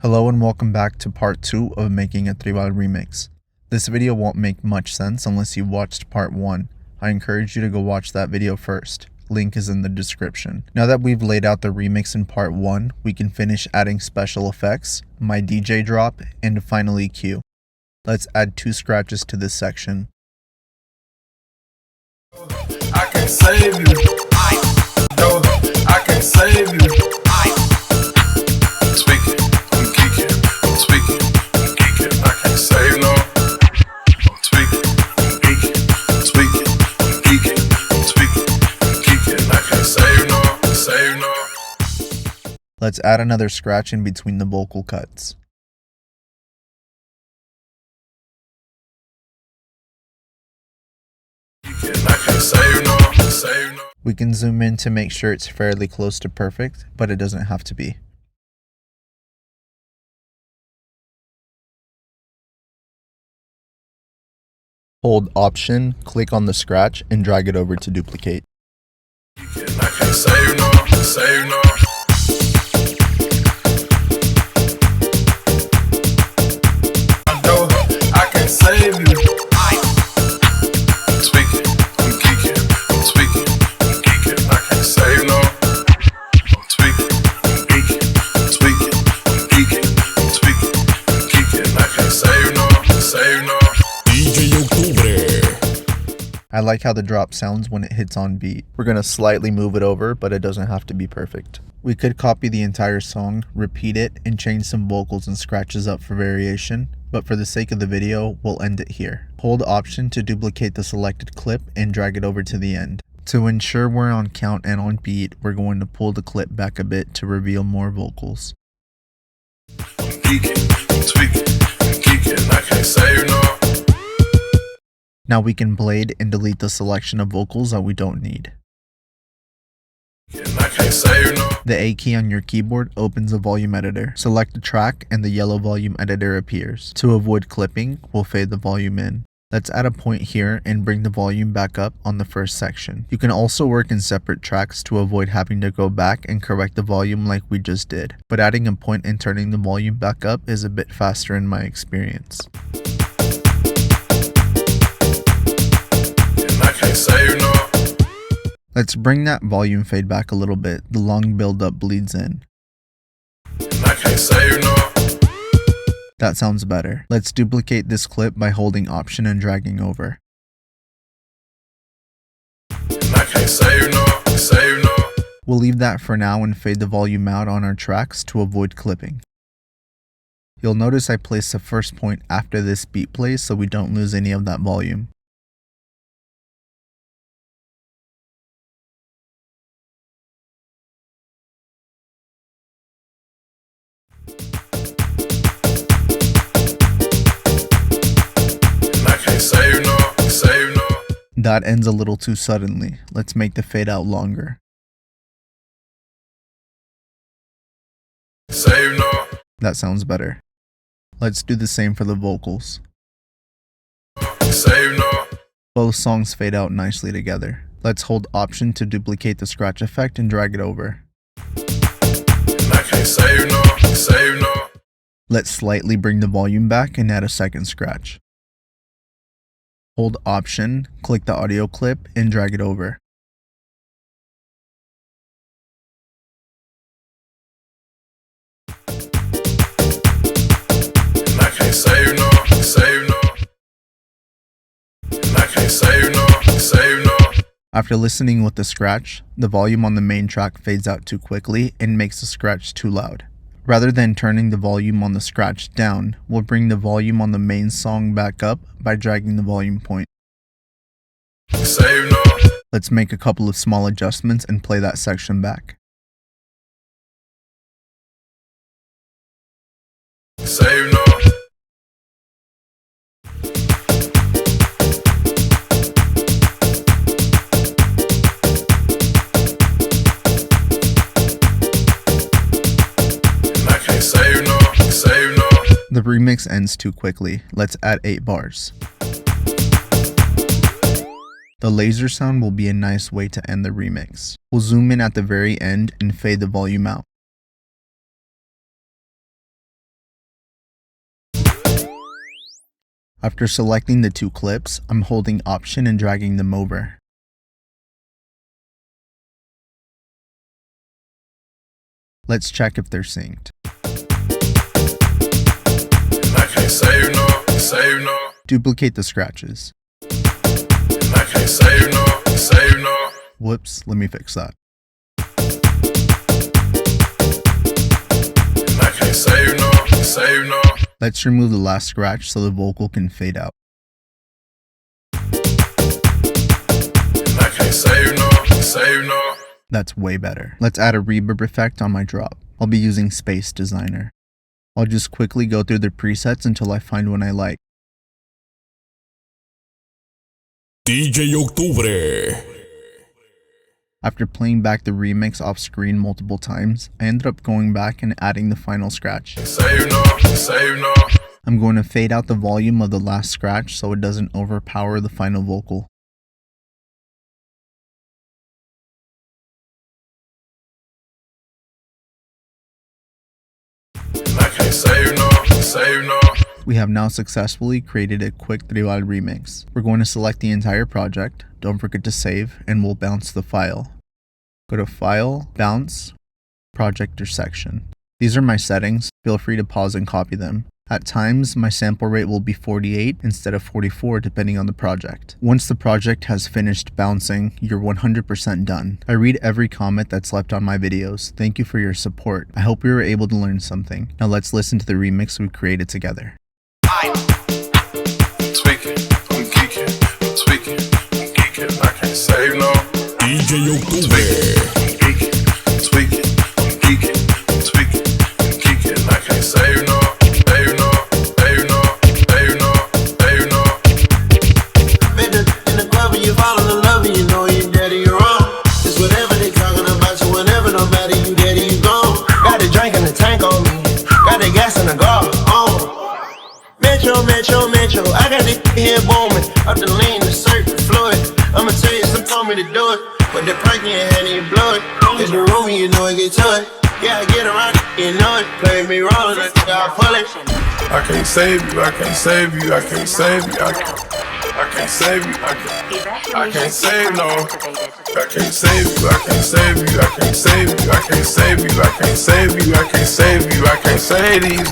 Hello and welcome back to part 2 of making a Tribal remix. This video won't make much sense unless you watched part 1. I encourage you to go watch that video first. Link is in the description. Now that we've laid out the remix in part 1, we can finish adding special effects, my DJ drop, and final EQ. Let's add 2 scratches to this section. I can save you. I can save you. Tweak it, I'm geeking, I'm tweaking, I'm geeking. I can't save no. I'm tweaking, I'm geeking, tweaking, I'm geeking, tweaking, I'm geeking. I can't save no. Let's add another scratch in between the vocal cuts. I can't save no. We can zoom in to make sure it's fairly close to perfect, but it doesn't have to be. Hold Option, click on the scratch, and drag it over to duplicate. I can't save no. I can save you. Tweak it, I'm geeking, I'm tweaking, I'm geeking. I can't save no. I'm tweaking, I'm geeking, tweaking, I'm geeking, tweaking, I'm geeking. I can't save no. DJ Octubre. I like how the drop sounds when it hits on beat. We're going to slightly move it over, but it doesn't have to be perfect. We could copy the entire song, repeat it, and change some vocals and scratches up for variation, but for the sake of the video, we'll end it here. Hold Option to duplicate the selected clip and drag it over to the end. To ensure we're on count and on beat, we're going to pull the clip back a bit to reveal more vocals. I'm geeking, tweaking, geeking. I can't save no. Now we can blade and delete the selection of vocals that we don't need. I can't save no. The A key on your keyboard opens a volume editor. Select a track and the yellow volume editor appears. To avoid clipping, we'll fade the volume in. Let's add a point here and bring the volume back up on the first section. You can also work in separate tracks to avoid having to go back and correct the volume like we just did. But adding a point and turning the volume back up is a bit faster in my experience. I can't save no. Let's bring that volume fade back a little bit. The long build-up bleeds in. I can't save no. That sounds better. Let's duplicate this clip by holding Option and dragging over. I can't save no. We'll leave that for now and fade the volume out on our tracks to avoid clipping. You'll notice I placed the first point after this beat plays so we don't lose any of that volume. Save no. That ends a little too suddenly. Let's make the fade out longer. Save no. That sounds better. Let's do the same for the vocals. Save no. Both songs fade out nicely together. Let's hold Option to duplicate the scratch effect and drag it over. I can't save no. Let's slightly bring the volume back and add a second scratch. Hold Option, click the audio clip, and drag it over. I can't save no. I can't save no. After listening with the scratch, the volume on the main track fades out too quickly and makes the scratch too loud. Rather than turning the volume on the scratch down, we'll bring the volume on the main song back up by dragging the volume point. Save no. Let's make a couple of small adjustments and play that section back. Save no. I can't save no. The remix ends too quickly. Let's add 8 bars. The laser sound will be a nice way to end the remix. We'll zoom in at the very end and fade the volume out. After selecting the two clips, I'm holding Option and dragging them over. Let's check if they're synced. I can't save no. Duplicate the scratches. I can't save no. Whoops, let me fix that. I can't save no. Let's remove the last scratch so the vocal can fade out. I can't save no. That's way better. Let's add a reverb effect on my drop. I'll be using Space Designer. I'll just quickly go through the presets until I find one I like. DJ Octubre. After playing back the remix off screen multiple times, I ended up going back and adding the final scratch. Save no. I'm going to fade out the volume of the last scratch so it doesn't overpower the final vocal. I can't save no. We have now successfully created a quick tribal remix. We're going to select the entire project, don't forget to save, and we'll bounce the file. Go to File, Bounce, Project or Section. These are my settings, feel free to pause and copy them. At times, my sample rate will be 48 instead of 44 depending on the project. Once the project has finished bouncing, you're 100% done. I read every comment that's left on my videos. Thank you for your support. I hope we were able to learn something. Now let's listen to the remix we created together. Tweaking, I'm geeking, I can't save no. DJ Octubre. Tweaking, I'm geeking, I can't save no. Been in the club and you fall in love and you know you daddy, you're wrong. It's whatever they talking about you, whenever no matter you daddy, you gone. Got the drink in the tank on me, got the gas in the car on. Metro, I got this here booming. Up the lean, the circuit fluid. I'ma tell you, some told me to do it. But the perk in your hand and you blow it. Hit the room, you know it get to it. Yeah, I get around it, you know it. Play me rolling, I pull it. I can't save you, I can't save you, I can't save you, I can't save you, I can't save no. I can't save you, I can't save you, I can't save you, I can't save you, I can't save you, I can't save you, I can't save these.